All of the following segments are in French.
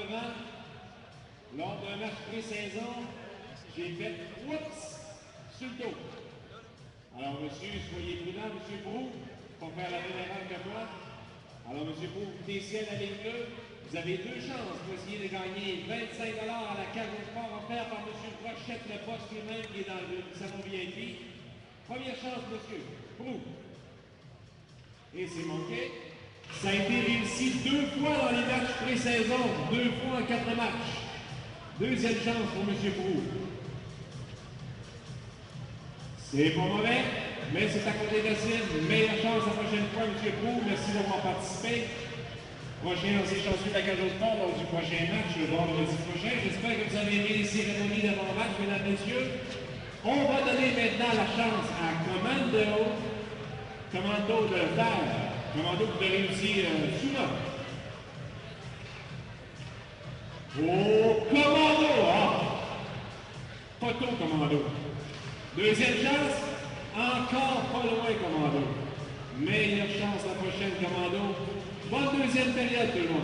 avant, lors d'un match pré-saison, j'ai fait oups sur le dos. Alors, monsieur, soyez prudent, monsieur Brou, pour faire la même erreur que moi. Alors, monsieur Brou, vous tenez à la ligne 2. Vous avez deux chances pour essayer de gagner 25 $ à la cage au sport offert par monsieur Brochette, le boss lui-même qui est dans le salon VIP. Première chance, monsieur Brou. Et c'est manqué. Ça a été réussi 2 fois dans les matchs pré-saison, 2 fois en 4 matchs. Deuxième chance pour monsieur Brou. C'est pas mauvais, mais c'est à côté de cible. Meilleure chance la prochaine fois, M. Brou. Merci d'avoir participé. Prochain, on s'est chanceux de la cage au sport lors du prochain match, le vendredi prochain. J'espère que vous avez aimé les cérémonies d'avant-match, mesdames et messieurs. On va donner maintenant la chance à Commando de faire. Commando de réussir sous-là. Oh, Commando! Ah! Pas tôt, Commando. Deuxième chance, encore pas loin, Commando. Meilleure chance la prochaine, Commando. Bonne deuxième période, tout le monde.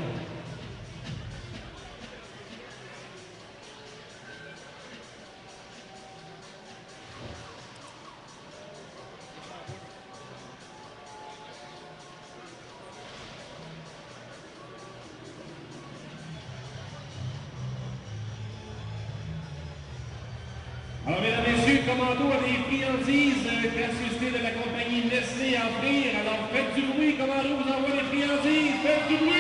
Alors, mesdames et messieurs, Commando a des friandises gracieuseté de la compagnie Nestlé à offrir. Alors, faites du bruit, Commando vous envoie des friandises. Faites du bruit!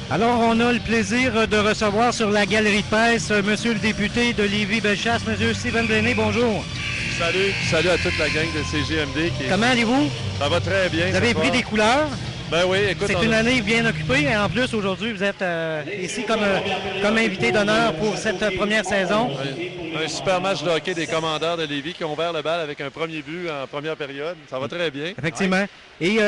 Alors, on a le plaisir de recevoir sur la galerie de presse monsieur le député de Lévis-Bellechasse, monsieur Stephen Blaney. Bonjour. Salut à toute la gang de CGMD. Comment allez-vous? Ça va très bien. Vous avez pris des couleurs? Ben oui, écoute, C'est une année bien occupée. Et en plus, aujourd'hui, vous êtes ici comme invité d'honneur pour cette première saison. Un super match de hockey des Commandeurs de Lévis qui ont ouvert le bal avec un premier but en première période. Ça va très bien. Effectivement. Et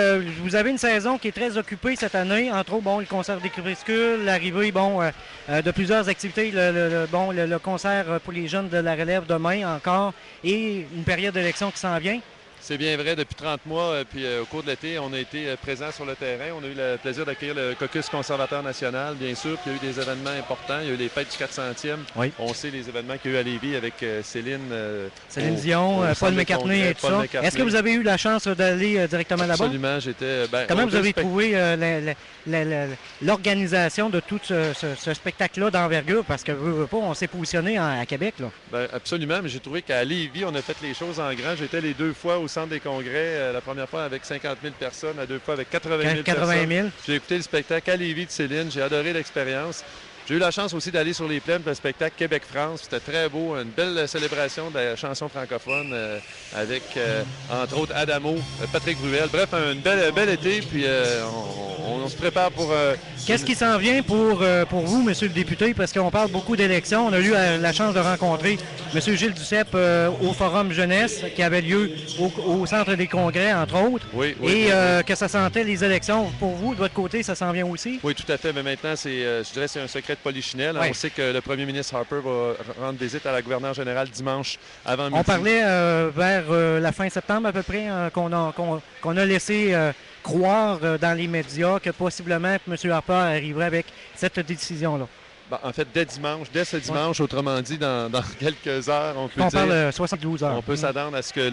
vous avez une saison qui est très occupée cette année. Entre autres, bon, le concert des crépuscules, l'arrivée de plusieurs activités, le concert pour les jeunes de la relève demain encore et une période d'élection qui s'en vient. C'est bien vrai, depuis 30 mois, puis au cours de l'été, on a été présents sur le terrain. On a eu le plaisir d'accueillir le caucus conservateur national, bien sûr, puis il y a eu des événements importants. Il y a eu les fêtes du 400e. Oui. On sait les événements qu'il y a eu à Lévis avec Céline Dion, Paul McCartney et tout ça. Est-ce que vous avez eu la chance d'aller directement là-bas? Absolument, j'étais... Comment vous avez trouvé l'organisation de tout ce spectacle-là d'envergure? Parce que, on s'est positionné à Québec, là. Bien, absolument, mais j'ai trouvé qu'à Lévis, on a fait les choses en grand. J'étais les 2 fois au Centre des congrès, la première fois avec 50 000 personnes, la 2 fois avec 80 000 personnes. J'ai écouté le spectacle à Lévis de Céline, j'ai adoré l'expérience. J'ai eu la chance aussi d'aller sur les plaines pour le spectacle Québec-France. C'était très beau, une belle célébration de la chanson francophone avec, entre autres, Adamo, Patrick Bruel. Bref, un bel été, puis on se prépare pour... Qu'est-ce qui s'en vient pour vous, Monsieur le député? Parce qu'on parle beaucoup d'élections. On a eu la chance de rencontrer M. Gilles Duceppe au Forum Jeunesse qui avait lieu au Centre des congrès, entre autres. Oui, que ça sentait les élections. Pour vous, de votre côté, ça s'en vient aussi? Oui, tout à fait. Mais maintenant, je dirais c'est un secret de polichinelle. Oui. On sait que le premier ministre Harper va rendre visite à la gouverneure générale dimanche avant midi. On parlait vers la fin septembre à peu près qu'on a laissé croire dans les médias que possiblement M. Harper arriverait avec cette décision-là. En fait, dès ce dimanche, autrement dit, dans quelques heures, on peut dire... On parle 72 heures. On peut s'attendre à ce que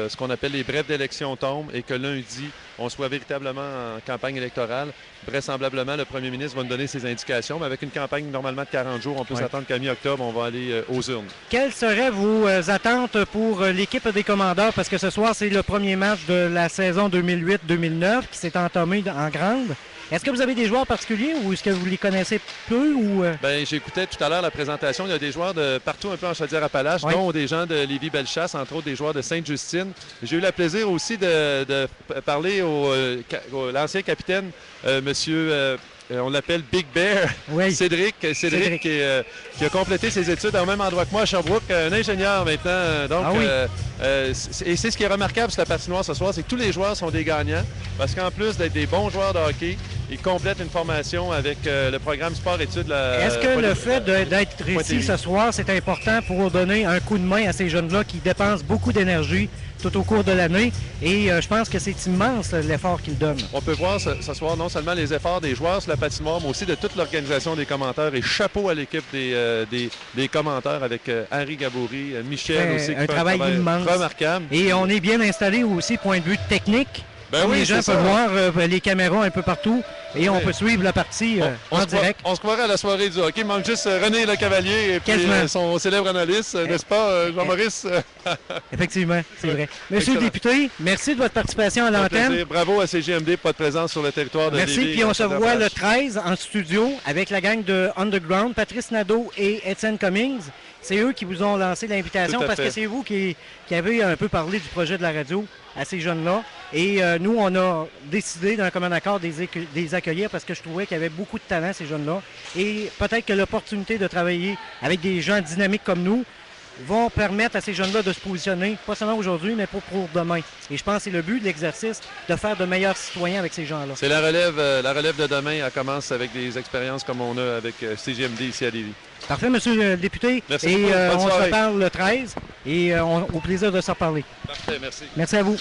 ce qu'on appelle les brèves d'élection tombent et que lundi, on soit véritablement en campagne électorale. Vraisemblablement, le premier ministre va nous donner ses indications, mais avec une campagne normalement de 40 jours, on peut s'attendre qu'à mi-octobre, on va aller aux urnes. Quelles seraient vos attentes pour l'équipe des Commandeurs? Parce que ce soir, c'est le premier match de la saison 2008-2009 qui s'est entamé en grande. Est-ce que vous avez des joueurs particuliers ou est-ce que vous les connaissez peu? Bien, j'écoutais tout à l'heure la présentation. Il y a des joueurs de partout un peu en Chaudière-Appalaches, dont des gens de Lévis-Bellechasse, entre autres des joueurs de Sainte-Justine. J'ai eu le plaisir aussi de parler au l'ancien capitaine, monsieur... on l'appelle Big Bear, Cédric qui a complété ses études au même endroit que moi à Sherbrooke, un ingénieur maintenant. Donc, et c'est ce qui est remarquable sur la patinoire ce soir, c'est que tous les joueurs sont des gagnants parce qu'en plus d'être des bons joueurs de hockey, ils complètent une formation avec le programme sport-études. Est-ce que le fait d'être ici ce soir, c'est important pour donner un coup de main à ces jeunes-là qui dépensent beaucoup d'énergie tout au cours de l'année et je pense que c'est immense l'effort qu'ils donnent. On peut voir ce soir non seulement les efforts des joueurs sur la patinoire, mais aussi de toute l'organisation des commentaires et chapeau à l'équipe des commentaires avec Henri Gabory, Michel aussi qui fait un travail immense, remarquable. Et on est bien installé aussi point de vue technique. Les gens peuvent voir les caméras un peu partout et on peut suivre la partie en direct. On se croirait à la soirée du hockey. Il manque juste René Lecavalier et puis son célèbre analyste, n'est-ce pas, Jean-Maurice? Effectivement, c'est vrai. Monsieur le député, merci de votre participation à l'antenne. Bravo à CGMD pour votre présence sur le territoire de Lévis. Merci, puis on se voit le 13 en studio avec la gang de Underground, Patrice Nadeau et Étienne Cummings. C'est eux qui vous ont lancé l'invitation parce que c'est vous qui avez un peu parlé du projet de la radio à ces jeunes-là. Et nous, on a décidé d'un commun accord de les accueillir parce que je trouvais qu'il y avait beaucoup de talent, ces jeunes-là. Et peut-être que l'opportunité de travailler avec des gens dynamiques comme nous vont permettre à ces jeunes-là de se positionner, pas seulement aujourd'hui, mais pour demain. Et je pense que c'est le but de l'exercice, de faire de meilleurs citoyens avec ces gens-là. C'est la relève de demain, elle commence avec des expériences comme on a avec CGMD ici à Lévis. Parfait, monsieur le député. Merci et beaucoup. on se reparle le 13 et au plaisir de se reparler. Parfait, merci. Merci à vous.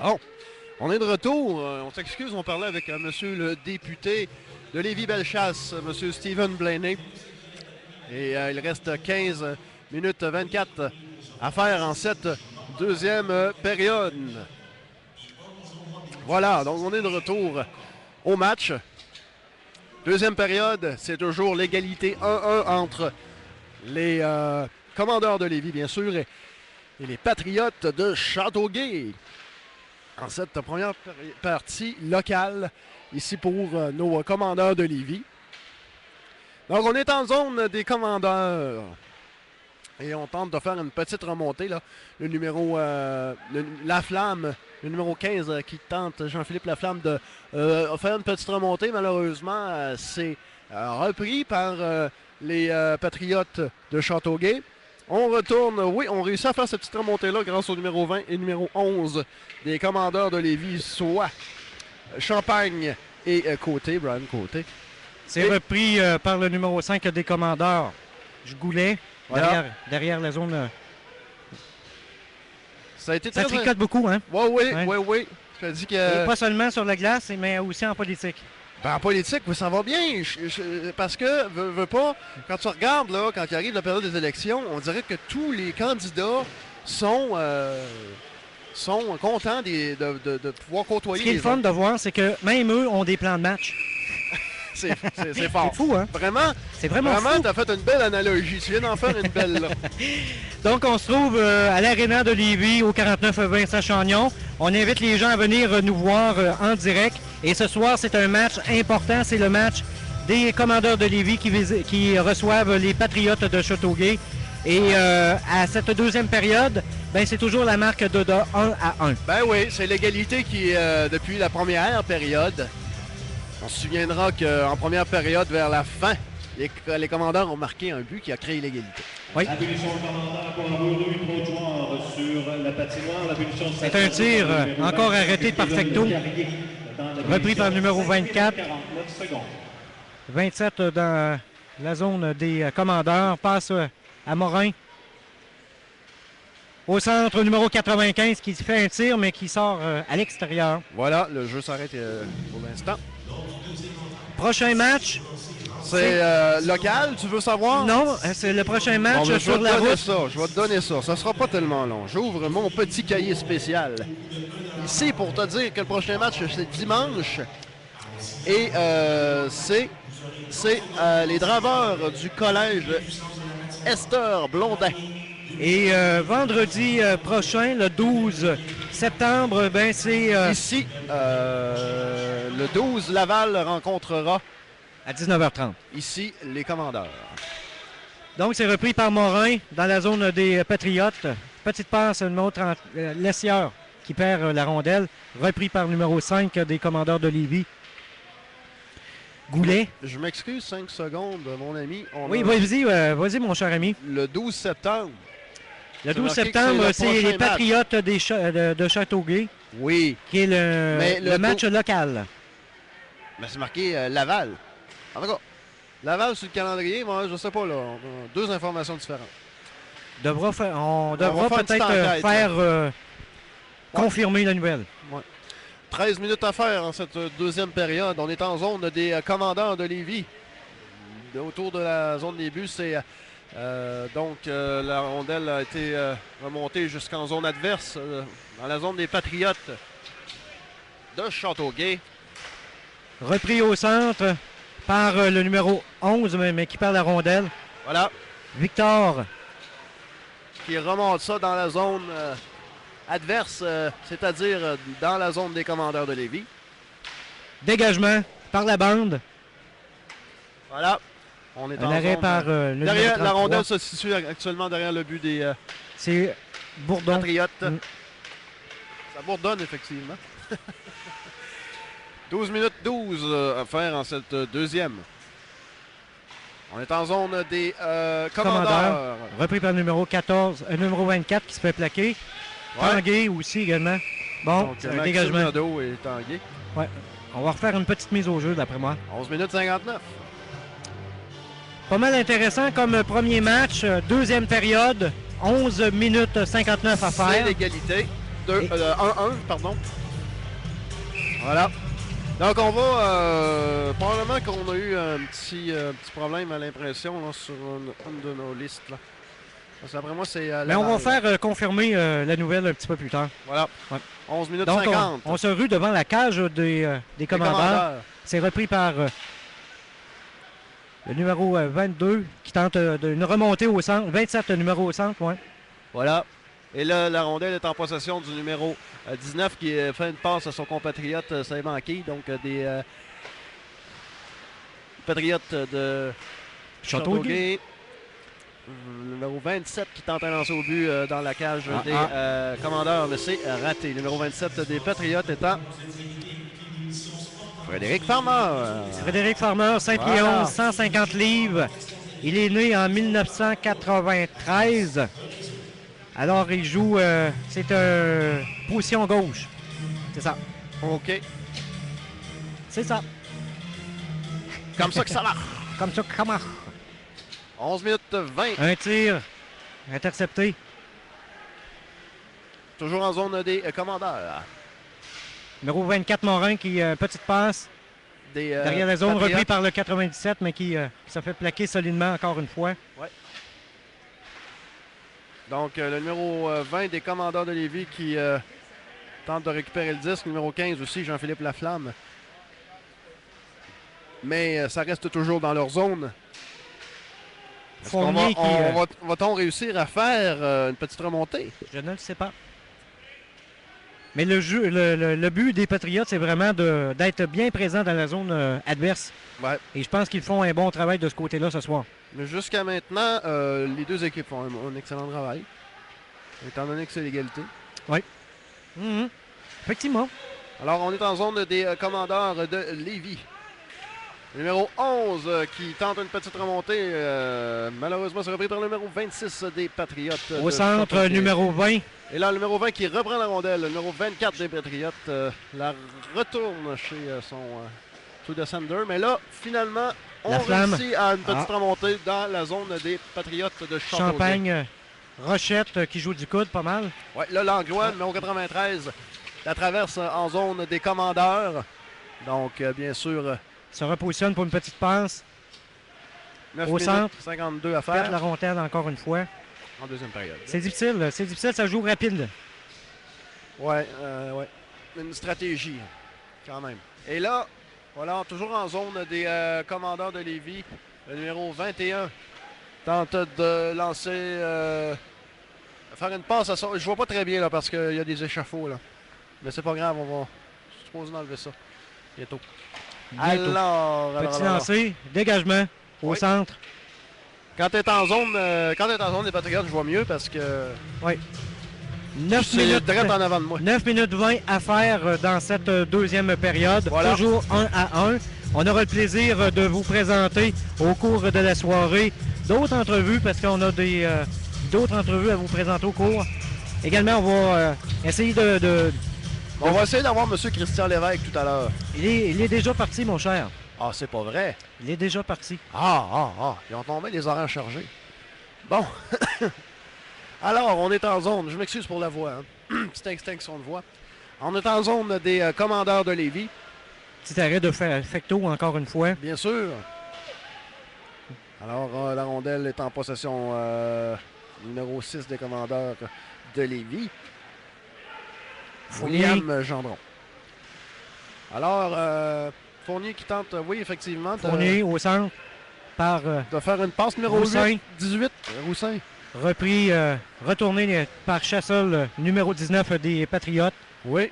Bon, on est de retour. On s'excuse, on parlait avec monsieur le député de Lévis-Bellechasse, monsieur Stephen Blaney. Et il reste 15 minutes 24 à faire en cette deuxième période. Voilà, donc on est de retour au match. Deuxième période, c'est toujours l'égalité 1-1 entre les Commandeurs de Lévis, bien sûr, et les Patriotes de Châteauguay. En cette première partie locale, ici pour nos Commandeurs de Lévis. Donc, on est en zone des Commandeurs. Et on tente de faire une petite remontée, là. Le numéro Laflamme, le numéro 15 qui tente, Jean-Philippe Laflamme, de faire une petite remontée. Malheureusement, c'est repris par les Patriotes de Châteauguay. On retourne, oui, on réussit à faire cette petite remontée-là grâce au numéro 20 et numéro 11 des Commandeurs de Lévis, soit Champagne et Côté, Brian Côté. C'est repris par le numéro 5 des Commandeurs, Goulet, voilà. derrière la zone. Ça a été ça très... tricote beaucoup, hein? Oui. Je te dis que... Et pas seulement sur la glace, mais aussi en politique. Ben, en politique, ça va bien. Parce que, veux pas, quand tu regardes, là, quand il arrive la période des élections, on dirait que tous les candidats sont contents de pouvoir côtoyer. Ce qui est le fun de voir, c'est que même eux ont des plans de match. C'est fort. C'est fou, hein? Vraiment, c'est vraiment fou. Tu as fait une belle analogie. Tu viens d'en faire une belle, là. Donc, on se trouve à l'Arena de Lévis, au 49 Vincent Chagnon. On invite les gens à venir nous voir en direct. Et ce soir, c'est un match important. C'est le match des Commandeurs de Lévis qui reçoivent les Patriotes de Châteauguay. Et à cette deuxième période, ben, c'est toujours la marque de 1-1. Ben oui, c'est l'égalité qui est depuis la première période. On se souviendra qu'en première période, vers la fin, les Commandeurs ont marqué un but qui a créé l'égalité. Oui. C'est un tir encore arrêté de Perfecto. Repris par le numéro 24. 27 dans la zone des Commandeurs. Passe à Morin. Au centre, numéro 95 qui fait un tir, mais qui sort à l'extérieur. Voilà, le jeu s'arrête pour l'instant. Prochain match. C'est local, tu veux savoir? Non, c'est le prochain match sur la route. Je vais te donner ça. Ça sera pas tellement long. J'ouvre mon petit cahier spécial. Ici, pour te dire que le prochain match, c'est dimanche. Et c'est les Draveurs du collège Esther Blondin. Et vendredi prochain, le 12 septembre, ben c'est... Ici, le 12, Laval rencontrera... À 19h30. Ici, les Commandeurs. Donc, c'est repris par Morin dans la zone des Patriotes. Petite passe, numéro 30, Lessieur qui perd la rondelle. Repris par numéro 5 des Commandeurs de Lévis. Goulet. Je m'excuse, 5 secondes, mon ami. Oui, vas-y, mon cher ami. Le 12 septembre. Le 12 septembre, c'est les Patriotes de Châteauguay. Oui. Qui est le match local. Mais c'est marqué Laval. En tout cas, Laval sur le calendrier, moi, je sais pas, là. On a deux informations différentes. On devra peut-être faire confirmer la nouvelle. Ouais. 13 minutes à faire en cette deuxième période. On est en zone des Commandeurs de Lévis. Autour de la zone des buts, c'est... donc, la rondelle a été remontée jusqu'en zone adverse, dans la zone des Patriotes de Châteauguay. Repris au centre par le numéro 11, mais qui perd la rondelle. Voilà. Victor. Qui remonte ça dans la zone adverse, c'est-à-dire dans la zone des Commandeurs de Lévis. Dégagement par la bande. Voilà. On est un arrêt par le derrière, la rondelle se situe actuellement derrière le but des c'est Bourdon. Patriotes. Ça bourdonne, effectivement. 12 minutes 12 à faire en cette deuxième. On est en zone des Commandeurs. Repris par le numéro 14, numéro 24 qui se fait plaquer. Ouais. Tanguay aussi également. Bon, donc, un dégagement. Et Tanguay. Ouais. On va refaire une petite mise au jeu d'après moi. 11 minutes 59. Pas mal intéressant comme premier match. Deuxième période. 11 minutes 59 à faire. C'est l'égalité. 1-1, pardon. Voilà. Donc, on va... probablement qu'on a eu un petit problème à l'impression là, sur une de nos listes. Là. Parce qu'après moi, c'est... Mais on va faire confirmer la nouvelle un petit peu plus tard. Voilà. Ouais. 11 minutes donc, 50. On se rue devant la cage des commandeurs. C'est repris par le numéro 22 qui tente une remontée au centre. 27, le numéro au centre, oui. Voilà. Et là, la rondelle est en possession du numéro 19 qui fait une passe à son compatriote Simon Key. Donc, des patriotes de Châteauguay. Le numéro 27 qui tente un lancer au but dans la cage des commandeurs, mais c'est raté. Le numéro 27 des Patriotes étant Frédéric Farmer. Frédéric Farmer, 5 pieds 11, 150 livres. Il est né en 1993. Alors, il joue, c'est position gauche. C'est ça. OK. C'est ça. Comme ça que ça marche. Comme ça que ça marche. 11 minutes 20. Un tir intercepté. Toujours en zone des commandeurs. Numéro 24, Morin, qui petite passe. Derrière la zone, Patriotes. repris par le 97, mais qui se fait plaquer solidement encore une fois. Ouais. Donc, le numéro 20 des commandeurs de Lévis qui tente de récupérer le disque. Numéro 15 aussi, Jean-Philippe Laflamme. Mais ça reste toujours dans leur zone. Va-t-on réussir à faire une petite remontée? Je ne le sais pas. Mais le but des Patriotes, c'est vraiment d'être bien présent dans la zone adverse. Ouais. Et je pense qu'ils font un bon travail de ce côté-là ce soir. Mais jusqu'à maintenant, les deux équipes font un excellent travail. Étant donné que c'est l'égalité. Oui. Mm-hmm. Effectivement. Alors, on est en zone des commandeurs de Lévis. Numéro 11 qui tente une petite remontée. Malheureusement, c'est repris par le numéro 26 des Patriotes. Au centre, numéro 20. Et là, le numéro 20 qui reprend la rondelle. Le numéro 24 des Patriotes la retourne chez son to descender. Mais là, finalement, on réussit à une petite remontée dans la zone des Patriotes de Châteauguay. Champagne, Rochette qui joue du coude pas mal. Oui, là, l'Anglois, numéro 93, la traverse en zone des commandeurs. Donc, bien sûr... se repositionne pour une petite passe. 9 au centre. 52 à faire. Perd la rondelle encore une fois. En deuxième période. C'est difficile, ça joue rapide. Ouais. Une stratégie, quand même. Et là, voilà, toujours en zone des commandeurs de Lévis. Le numéro 21 tente de lancer, faire une passe à son... Je vois pas très bien là parce qu'il y a des échafauds là. Mais c'est pas grave, on va supposer d'enlever ça bientôt. Alors, petit lancer, dégagement au centre. Quand tu es en zone des Patriotes, je vois mieux parce que... Oui. 9 minutes direct en avant de moi. 9 minutes 20 à faire dans cette deuxième période. Voilà. Toujours 1-1. On aura le plaisir de vous présenter au cours de la soirée d'autres entrevues parce qu'on a d'autres entrevues à vous présenter au cours. Également, on va essayer On va essayer d'avoir M. Christian Lévesque tout à l'heure. Il est déjà parti, mon cher. Ah, c'est pas vrai. Il est déjà parti. Ils ont tombé les horaires chargés. Bon. Alors, on est en zone. Je m'excuse pour la voix. Hein. Petite extinction de voix. On est en zone des commandeurs de Lévis. Petit arrêt de Fecto encore une fois. Bien sûr. Alors, la rondelle est en possession numéro 6 des commandeurs de Lévis. William Gendron. Alors, Fournier qui tente, oui, effectivement. Fournier au centre par... de faire une passe numéro Roussin. 18. Roussin. Repris, retourné par Chassol, numéro 19 des Patriotes. Oui.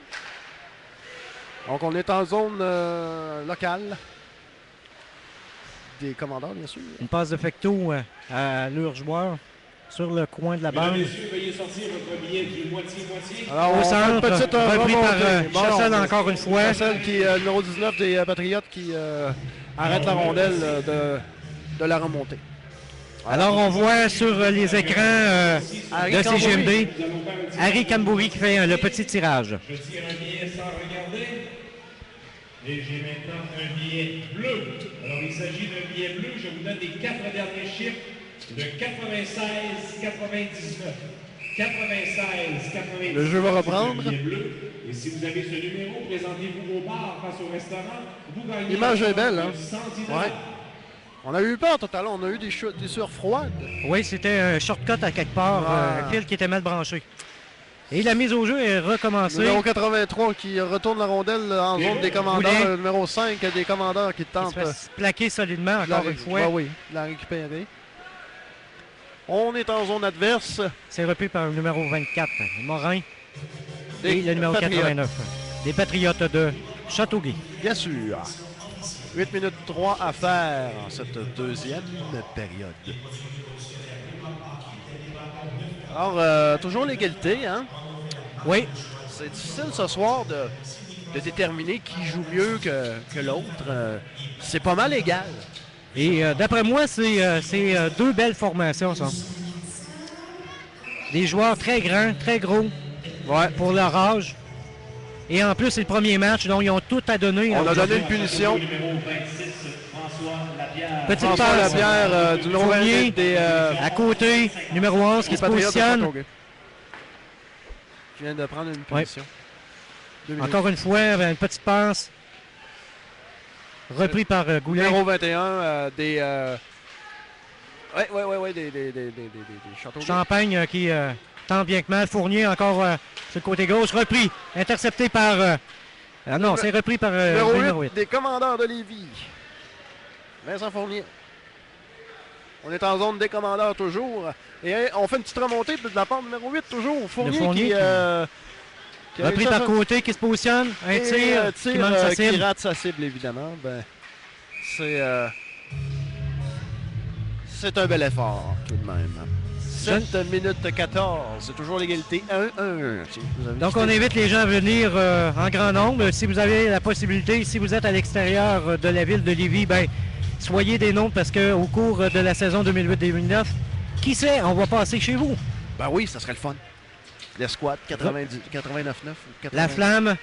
Donc, on est en zone locale. Des commandants, bien sûr. Une passe de Fecto à leur joueur sur le coin de la bande. Messieurs, veuillez sortir votre billet qui est moitié-moitié. Alors, au centre, repris par Chassol encore une fois. Chassol qui est numéro 19 des Patriotes qui arrête la rondelle de la remontée. Alors, on voit sur les écrans de CGMD, Harry Cambouri qui fait le petit tirage. Je tire un billet sans regarder. Et j'ai maintenant un billet bleu. Alors, il s'agit d'un billet bleu. Je vous donne les 4 derniers chiffres de 96-99. 96-98. Le jeu va reprendre. Et si vous avez ce numéro, présentez-vous au bar face au restaurant. Vous gagnez. L'image est belle, hein? 110 Ouais. On a eu peur tout à l'heure, on a eu des sueurs froides. Oui, c'était un shortcut à quelque part, un fil qui était mal branché. Et la mise au jeu est recommencée. Numéro 83 qui retourne la rondelle en zone des commandeurs. Le numéro 5 des commandeurs qui Il tente se fait plaquer solidement encore une fois. oui, de la récupérer. On est en zone adverse. C'est repris par le numéro 24, Morin, Des et le numéro Patriotes. 89, des Patriotes de Châteauguay. Bien sûr. 8 minutes 3 à faire en cette deuxième période. Alors, toujours l'égalité, hein? Oui, C'est difficile ce soir de déterminer qui joue mieux que l'autre. C'est pas mal égal. et d'après moi, c'est deux belles formations, ça. Des joueurs très grands, très gros pour leur âge. Et en plus, c'est le premier match, donc ils ont tout à donner. On a donné une punition. Numéro 26, François Lapierre. Petite François passe. Lapierre du numéro 20 Fournier. des À côté, numéro 11 qui se Patriotes de positionne. Châteauguay. Qui vient de prendre une punition. 2 minutes. Encore une fois, avec une petite passe. Repris par Goulet. Numéro 21 des... des Châteauguay. Champagne qui tente bien que mal. Fournier encore sur le côté gauche. Repris. Intercepté par... ah non, c'est repris par Numéro numéro 8 8. des commandeurs de Lévis. Vincent Fournier. On est en zone des commandeurs toujours. Et on fait une petite remontée de la part du numéro 8 toujours. Fournier, Fournier qui a Repris réussi à par faire- côté qui se positionne. Un et, tir qui manque sa qui cible. rate sa cible, évidemment. Ben, c'est un bel effort, tout de même. 7 minutes 14. C'est toujours l'égalité 1-1. Si vous avez Donc, quitté- on invite les gens à venir en grand nombre. Si vous avez la possibilité, si vous êtes à l'extérieur de la ville de Lévis, ben, soyez des nombres parce qu'au cours de la saison 2008-2009, qui sait, on va passer chez vous. Ben oui, ça serait le fun. L'escouade, 89-9. La flamme,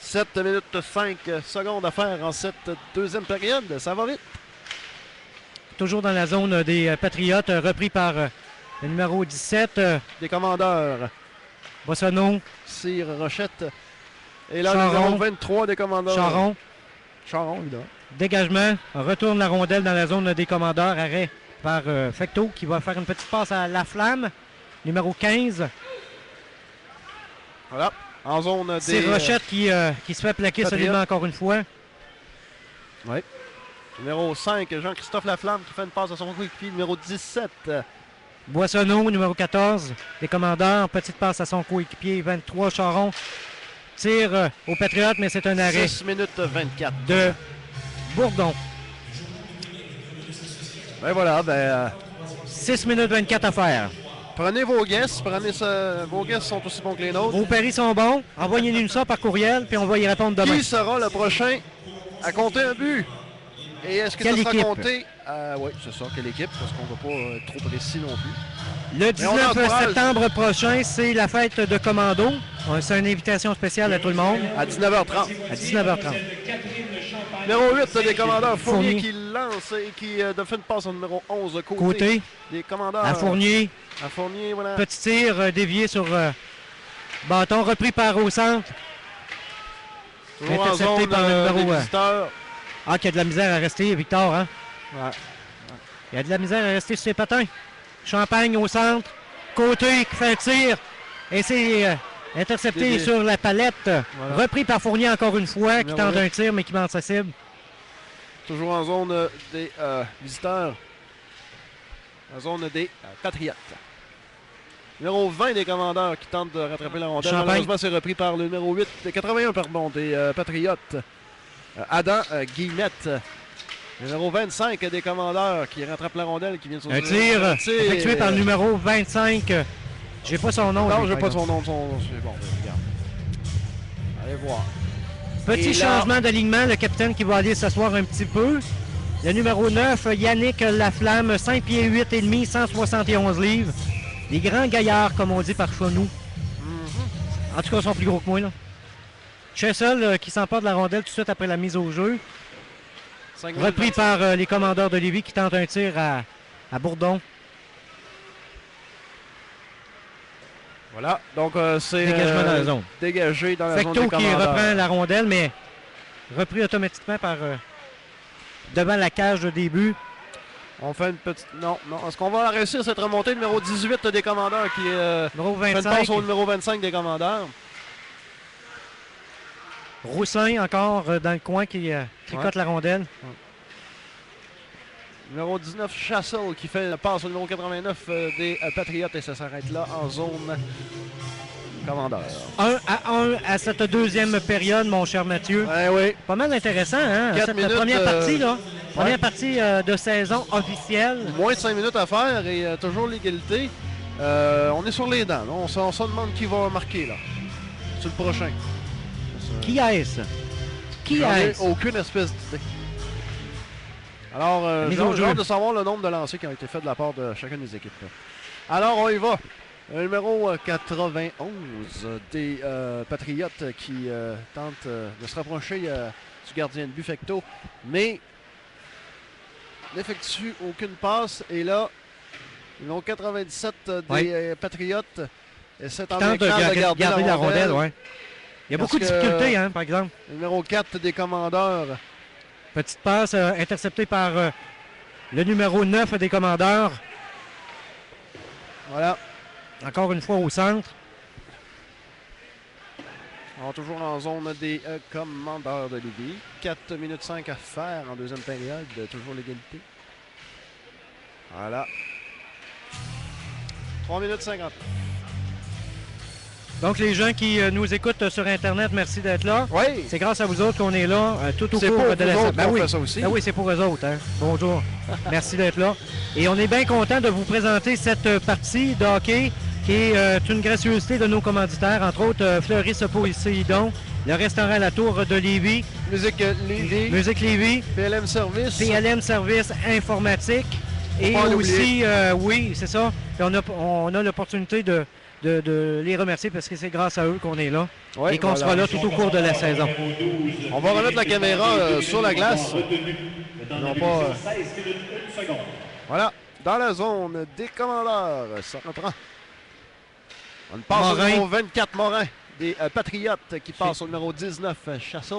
7 minutes 5 secondes à faire en cette deuxième période. Ça va vite. toujours dans la zone des Patriotes, repris par le numéro 17, Des commandeurs, Boissonneau, Cyr Rochette. Et là, le Charon. numéro 23 des commandeurs. Charon. Charon, évidemment. Dégagement, retourne la rondelle dans la zone des commandeurs, arrêt par Fecto qui va faire une petite passe à La Flamme, numéro 15. Voilà. En zone des... C'est Rochette qui se fait plaquer Patriotes. solidement encore une fois. Numéro 5, Jean-Christophe Laflamme qui fait une passe à son coéquipier. Numéro 17, Boissonneau, numéro 14, des commandeurs, petite passe à son coéquipier, 23, Charon. Tire aux Patriotes, mais c'est un arrêt 6 minutes 24. de Bourdon. Ben voilà, 6 minutes 24 à faire. prenez vos guesses. Vos guesses sont aussi bons que les nôtres. Vos paris sont bons. Envoyez-nous ça par courriel, puis on va y répondre demain. Qui sera le prochain à compter un but? Et est-ce que Quelle ça sera équipe? compté? Oui, c'est ça, quelle équipe, parce qu'on ne va pas être trop précis non plus. Le Mais on 19 encourage. septembre prochain, c'est la fête de Commando. C'est une invitation spéciale à tout le monde. À 19h30. À 19h30. Numéro 8, des commandeurs Fournier Fournier. qui lance et qui fait une passe au numéro 11 côté. Côté, Des commandeurs. à Fournier. À Fournier, voilà. Petit tir dévié sur bâton, repris par au centre. Toujours en intercepté zone par le numéro, des visiteurs. Ah, qu'il y a de la misère à rester, Victor. Hein? Ouais. Il y a de la misère à rester sur ses patins. Champagne au centre. Côté qui fait un tir. Et c'est intercepté Des- sur la palette. Voilà. Repris par Fournier encore une fois, qui Numéro tente un tir, mais qui manque sa cible. Toujours en zone des visiteurs. En zone des Patriotes. Numéro 20 des commandeurs qui tentent de rattraper la rondelle. Champagne. Malheureusement, c'est repris par le numéro 8, des 81, pardon, des Patriotes. Adam Guillemette. Numéro 25 des commandeurs qui rattrape la rondelle, qui vient de Un tir effectué par le numéro 25. J'ai pas son nom. Non, lui, j'ai par pas exemple. son nom. C'est bon, regarde. Allez voir. Petit Et là- changement d'alignement, le capitaine qui va aller s'asseoir un petit peu. Le numéro 9, Yannick Laflamme, 5 pieds 8 et demi, 171 livres. Des grands gaillards, comme on dit par chez nous. En tout cas, ils sont plus gros que moi. Là. Chessel qui s'emporte de la rondelle tout de suite après la mise au jeu. 5 minutes Repris 25. par les commandeurs de Lévis qui tentent un tir à Bourdon. Voilà, donc c'est Dégagement dans la zone. Dégagé dans la zone des Fecteau qui commandeurs. reprend la rondelle, mais repris automatiquement par devant la cage de début. On fait une petite... Non. Est-ce qu'on va réussir cette remontée? Numéro 18 des commandeurs qui Numéro fait une 25. passe au numéro 25 des commandeurs. Roussin encore dans le coin qui tricote la rondelle. Numéro 19, Chassel qui fait la passe au numéro 89 des Patriotes et ça s'arrête là en zone commandeur. 1-1 à cette deuxième période, mon cher Mathieu. Oui. Pas mal intéressant, hein? 4 Cette minutes, première partie, là. ouais. Première partie de saison officielle. Moins de 5 minutes à faire et toujours l'égalité. On est sur les dents. Là. On se demande qui va marquer là. Sur le prochain. Qui est-ce? Qui J'en ai est-ce? aucune espèce d'idée. Alors, Mise au j'ai jeu. hâte de savoir le nombre de lancers qui ont été faits de la part de chacune des équipes. Là. Alors, on y va. Le numéro 91 des Patriotes qui tente de se rapprocher du gardien de but Fecteau, mais n'effectue aucune passe. Et là, le numéro 97 des Patriotes essaie en Tente de garder la rondelle, ouais. Il y a beaucoup de difficultés, hein, par exemple. Le numéro 4 des commandeurs. Petite passe interceptée par le numéro 9 des commandeurs. Voilà. Encore une fois au centre. On est toujours en zone des commandeurs de Lévis. 4 minutes 5 à faire en deuxième période. Toujours l'égalité. Voilà. 3 minutes 50. Donc, les gens qui nous écoutent sur Internet, merci d'être là. Oui. C'est grâce à vous autres qu'on est là tout au C'est cours pour de vous la autres semaine. qu'on fait ça aussi. Ben oui, c'est pour eux autres. Hein. Bonjour. Merci d'être là. Et on est bien content de vous présenter cette partie de hockey qui est une gracieuseté de nos commanditaires, entre autres Fleuris Poséidon, le restaurant La Tour de Lévis, Musique Lévis. Musique Lévis, PLM Service. PLM Service Informatique. Et pas aussi, oui, c'est ça. Puis on a l'opportunité de les remercier parce que c'est grâce à eux qu'on est là Ouais, et qu'on sera là tout au cours de la saison. On va remettre la caméra sur la glace. Non pas, voilà, dans la zone des commandeurs. Ça reprend. On passe au numéro 24, Morin, des Patriotes, qui passe au numéro 19, Chassel.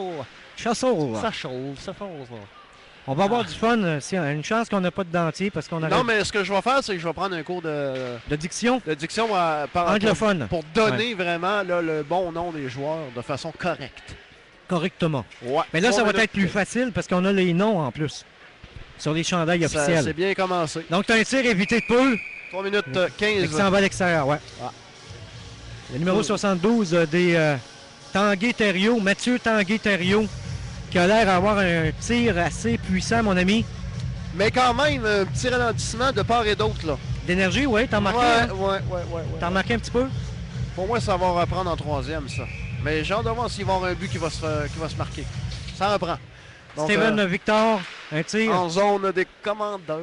On va avoir du fun. C'est une chance qu'on n'a pas de dentier parce qu'on a Non, mais ce que je vais faire, c'est que je vais prendre un cours de diction anglophone pour donner vraiment là, le bon nom des joueurs de façon correcte. Correctement. Ouais. Mais là, ça va être plus facile parce qu'on a les noms en plus sur les chandails officiels. C'est bien commencé. Donc, tu as un tir évité de peu. 3 minutes 15. Et qui s'en va à l'extérieur, ouais. Ah. Le numéro 72 des Tanguay-Thériault, Mathieu Tanguay-Thériault, qui a l'air d'avoir un tir assez puissant, mon ami. Mais quand même, un petit ralentissement de part et d'autre, là. D'énergie, oui, t'en marqué? Ouais. T'en marqué un petit peu? Pour moi, ça va reprendre en troisième, ça. Mais j'ai hâte de voir s'il va y avoir un but qui va se marquer. Ça reprend. Donc, Steven Victor, un tir. En zone des commandeurs.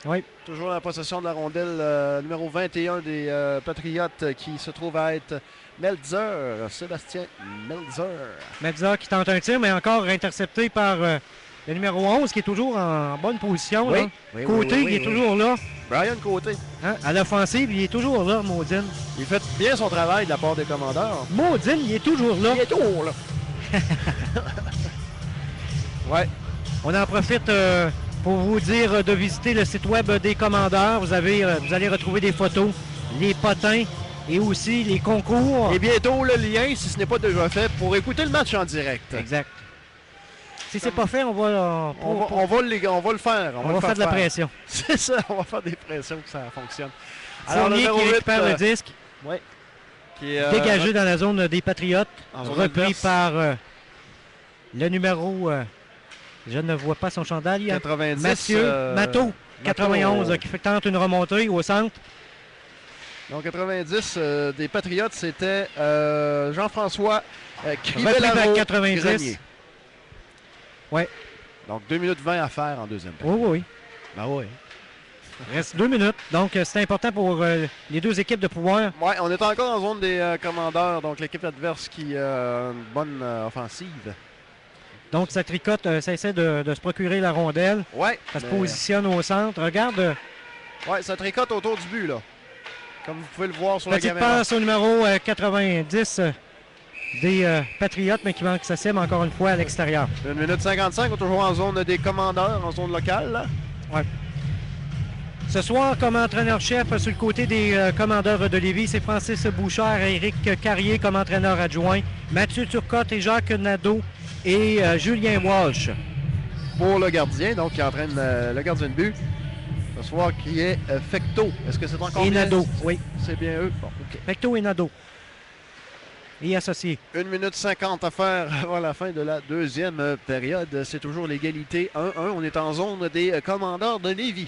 Oui. Toujours la possession de la rondelle, numéro 21 des Patriotes, qui se trouve à être Melzer, Sébastien Melzer. Melzer qui tente un tir, mais encore intercepté par le numéro 11, qui est toujours en bonne position. Oui. Là. Oui, Côté, il est toujours là. Brian Côté. Hein? À l'offensive, il est toujours là, Maudine. Il fait bien son travail de la part des commandeurs. Maudine, il est toujours là. Il est toujours là. Ouais. On en profite pour vous dire de visiter le site web des commandeurs. Vous allez retrouver des photos, les potins et aussi les concours. Et bientôt le lien, si ce n'est pas déjà fait, pour écouter le match en direct. Exact. Si c'est pas fait, on va le faire. On va faire de la pression. C'est ça, on va faire des pressions que ça fonctionne. Alors, Fournier qui récupère le disque. Oui. Dégagé dans la zone des Patriotes. Repris par le numéro... je ne vois pas son chandail. 90. Mato, 91, qui tente une remontée au centre. Donc 90 des Patriotes, c'était Jean-François Crivellaro 90. Grenier. Oui. Donc 2 minutes 20 à faire en deuxième période. Oui. Ben oui. Reste 2 minutes. Donc c'est important pour les deux équipes de pouvoir. Oui, on est encore en zone des commandeurs. Donc l'équipe adverse qui a une bonne offensive. Donc ça tricote, ça essaie de se procurer la rondelle. Oui. Ça se positionne au centre. Regarde. Oui, ça tricote autour du but, là. comme vous pouvez le voir sur la Petite caméra. passe au numéro 90 des Patriotes, mais qui manque sa cible encore une fois à l'extérieur. 1 minute 55, on est toujours en zone des commandeurs, en zone locale. Là. Ouais. Ce soir, comme entraîneur-chef sur le côté des commandeurs de Lévis, c'est Francis Bouchard et Éric Carrier comme entraîneur adjoint, Mathieu Turcotte et Jacques Nadeau et Julien Walsh. Pour le gardien, donc qui entraîne le gardien de but. Ce soir, qui est Fecteau. Est-ce que c'est encore Et bien? Nadeau, oui. C'est bien eux. Bon, OK. Fecteau et Nadeau. Et associés. 1 minute 50 à faire avant la fin de la deuxième période. C'est toujours l'égalité 1-1. On est en zone des commandeurs de Lévis.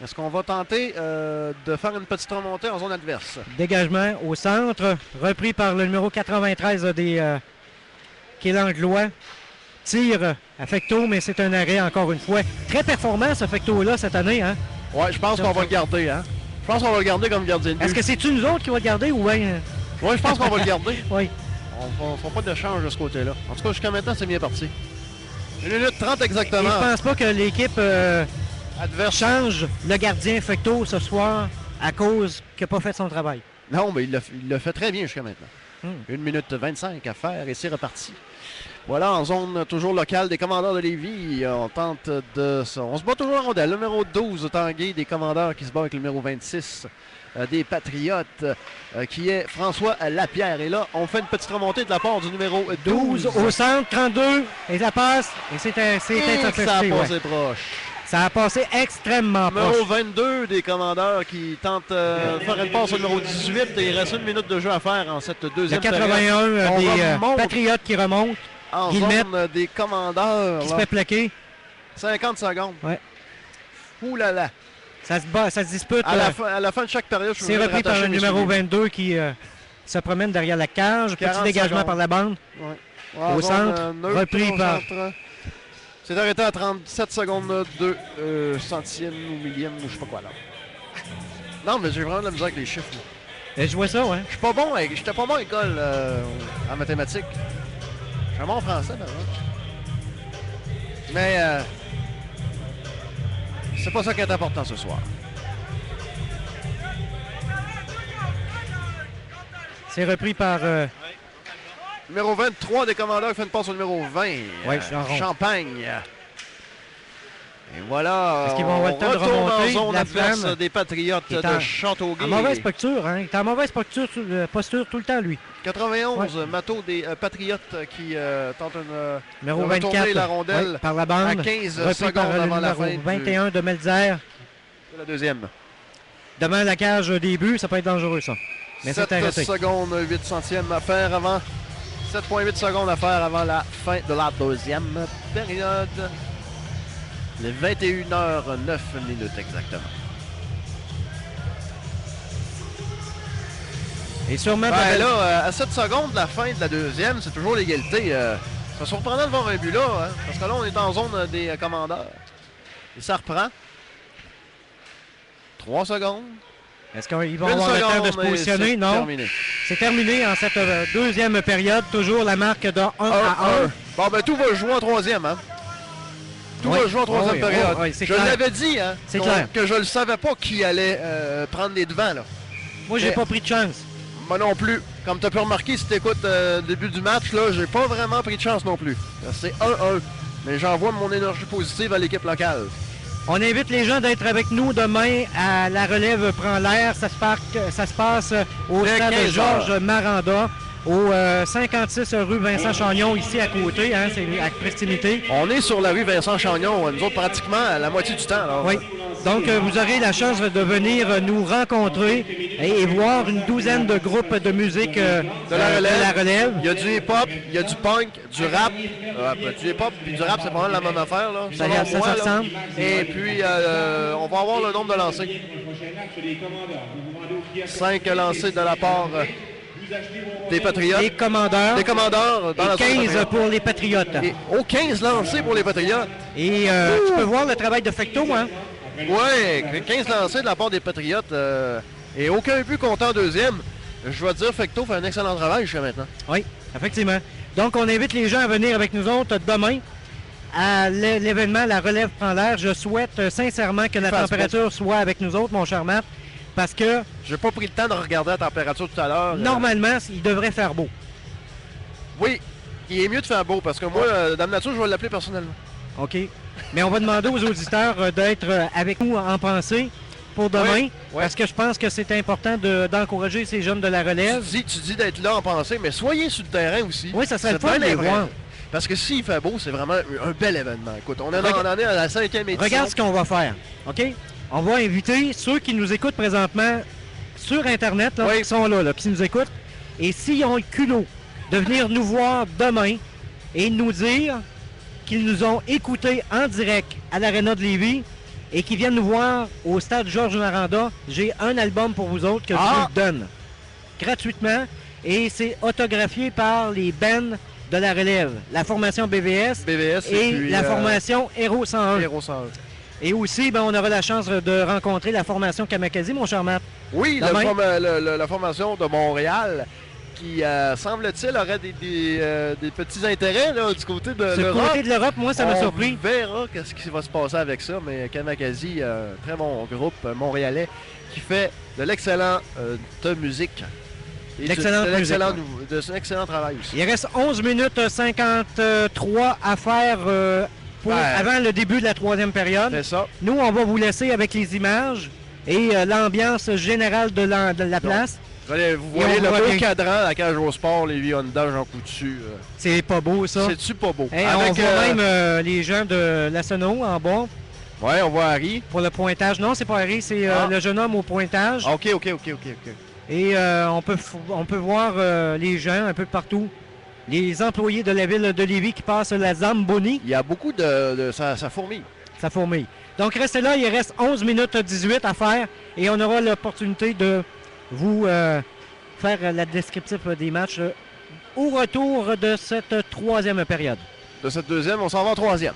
Est-ce qu'on va tenter de faire une petite remontée en zone adverse? Dégagement au centre, repris par le numéro 93 des Kélan-Glois. Tire à Fecteau, mais c'est un arrêt encore une fois. Très performant ce Fecteau-là cette année. Hein? Oui, je pense qu'on va le garder. Hein? Je pense qu'on va le garder comme gardien de but. Est-ce que c'est-tu nous autres qui va le garder ou bien... Oui, je pense qu'on va le garder. Oui. On ne fera pas d'échange de ce côté-là. En tout cas, jusqu'à maintenant, c'est bien parti. 1 minute 30 Et exactement. je pense pas que l'équipe Adverse. change le gardien Fecteau ce soir à cause qu'il n'a pas fait son travail. Non, mais il l'a fait très bien jusqu'à maintenant. 1 minute 25 à faire et c'est reparti. Voilà, en zone toujours locale des commandeurs de Lévis. On tente de... On se bat toujours en rondelle. Le numéro 12, Tanguay, des commandeurs qui se bat avec le numéro 26 des Patriotes, qui est François Lapierre. Et là, on fait une petite remontée de la part du numéro 12. Au centre, 32, et ça passe, et c'est intercepté. Ça a ouais. passé proche. Ça a passé extrêmement Numéro proche. 22 des commandeurs qui tentent de faire une passe au numéro 18. Et il reste 1 minute de jeu à faire en cette Le deuxième 81 période. On des remonte Patriotes qui remontent, en Guillemette, zone des commandeurs. qui se là. fait plaquer. 50 secondes. Ouais. Ouh là là. Ça se dispute. À la fin de chaque période, je suis C'est obligé de repris par le rattacher mes numéro souliers. 22 qui se promène derrière la cage. 40 Petit dégagement secondes. par la bande. Ouais. Au zone, centre, neutre, repris au par- centre. C'est arrêté à 37 secondes 2 centièmes ou millième ou je sais pas quoi là. Non, mais j'ai vraiment de la misère avec les chiffres. Là. Et je vois ça, ouais. Je suis pas bon, j'étais pas bon à l'école en mathématiques. Je suis bon en français, par exemple. Mais c'est pas ça qui est important ce soir. C'est repris par... Numéro 23 des commandeurs qui fait une passe au numéro 20. Ouais, je suis en rond. Champagne. Et voilà, Est-ce qu'ils vont avoir le temps de retourne en remonter zone la adverse flamme? des Patriotes Il est de en Châteauguay. mauvaise posture, hein. Il est en mauvaise posture tout le temps, lui. 91, Mato des Patriotes qui tente Numéro de retourner 24, la rondelle ouais, par la bande. à 15 repris secondes par le avant la numéro fin 21 de Melzer. de la deuxième. Devant la cage des buts, ça peut être dangereux, ça. Mais c'est 7 arrêté. secondes 8 centièmes à faire avant. 7,8 secondes à faire avant la fin de la deuxième période. Les 21h09 minutes exactement. Et sûrement... Ben là, à 7 secondes de la fin de la deuxième, c'est toujours l'égalité. C'est surprenant de voir un but là, hein, parce que là, on est en zone des commandeurs. Et ça reprend. 3 secondes. Est-ce qu'ils vont Une avoir le temps de se seconde et positionner? c'est Non. terminé. C'est terminé en cette deuxième période. Toujours la marque de 1 à 1. Bon, ben tout va jouer en troisième, hein? Tout Oui. va jouer en troisième Oui, période. oui, c'est je clair. l'avais dit, hein? C'est clair. Que je ne savais pas qui allait prendre les devants, là. Moi, j'ai Mais- pas pris de chance. Moi non plus. Comme tu as pu remarquer, si tu écoutes le début du match, là, j'ai pas vraiment pris de chance non plus. C'est 1-1. Mais j'envoie mon énergie positive à l'équipe locale. On invite les gens d'être avec nous demain à la relève prend l'air. Ça se passe au Dès stade 15 Georges heures. Maranda, au 56 rue Vincent Chagnon, ici à côté, hein, c'est à proximité. On est sur la rue Vincent Chagnon, nous autres pratiquement à la moitié du temps. Alors. Oui. Donc, vous aurez la chance de venir nous rencontrer et voir une douzaine de groupes de musique De la relève. relève. Il y a du hip-hop, il y a du punk, du rap. Du hip-hop et du rap, c'est pas mal la même affaire. Là, Ça selon moi, là. ressemble. Et puis, on va avoir le nombre de lancers. Prochain acte des commandeurs. Vous vous rendez au kiosque 5 lancers de la part des Patriotes. Les commandeurs. Des commandeurs dans la Et zone 15 Patriote. pour les Patriotes. Et 15 lancés pour les Patriotes. Et tu peux voir le travail de Fecteau, hein? Ouais, 15 lancés de la part des Patriotes. Et aucun but compté en deuxième. Je dois dire, Fecteau fait un excellent travail jusqu'à maintenant. Oui, effectivement. Donc, on invite les gens à venir avec nous autres demain à l'événement La Relève prend l'air. Je souhaite sincèrement que la Fasse température soit avec nous autres, mon cher Matt. parce que J'ai pas pris le temps de regarder la température tout à l'heure. normalement, il devrait faire beau. Oui, il est mieux de faire beau parce que moi, Dame Nature, je vais l'appeler personnellement. OK? Mais on va demander aux auditeurs d'être avec nous en pensée pour demain, parce que je pense que c'est important d'encourager ces jeunes de la relève. Tu dis d'être là en pensée, mais soyez sur le terrain aussi. Oui, ça serait le fun de les voir. Parce que s'il fait beau, c'est vraiment un bel événement. Écoute, on en est à la 5e édition. Regarde ce qu'on va faire, OK? On va inviter ceux qui nous écoutent présentement sur Internet, là, qui sont là, qui nous écoutent, et s'ils ont le culot de venir nous voir demain et nous dire qu'ils nous ont écoutés en direct à l'Arena de Lévis et qu'ils viennent nous voir au stade Georges Maranda, j'ai un album pour vous autres que je vous donne gratuitement et c'est autographié par les bands de la relève, la formation BVS et puis, la formation Héros 101. Et aussi, on aura la chance de rencontrer la formation Kamakazi, mon cher Matt. Oui, la formation de Montréal qui, semble-t-il, aurait des petits intérêts là, du côté de l'Europe. Du côté de l'Europe, moi, ça m'a surpris. On verra qu'est-ce qui va se passer avec ça, mais Kamakazi, très bon groupe montréalais qui fait de l'excellente musique. Et un excellent travail aussi. Il reste 11 minutes 53 à faire avant le début de la 3e période. C'est ça. Nous, on va vous laisser avec les images et l'ambiance générale de la place. Vous voyez le beau cadran à la cage au sport, Lévis Honda, Jean Coutu. C'est pas beau, ça. C'est-tu pas beau? On voit même les gens de la Sono en bas. Oui, on voit Harry. Pour le pointage. Non, c'est pas Harry, c'est le jeune homme au pointage. OK. Et on peut voir les gens un peu partout. Les employés de la ville de Lévis qui passent la Zamboni. Il y a beaucoup ça fourmille. Ça fourmille. Donc, restez là. Il reste 11 minutes 18 à faire. Et on aura l'opportunité de vous faire la descriptif des matchs au retour de cette 3e période. De cette 2e, on s'en va en 3e.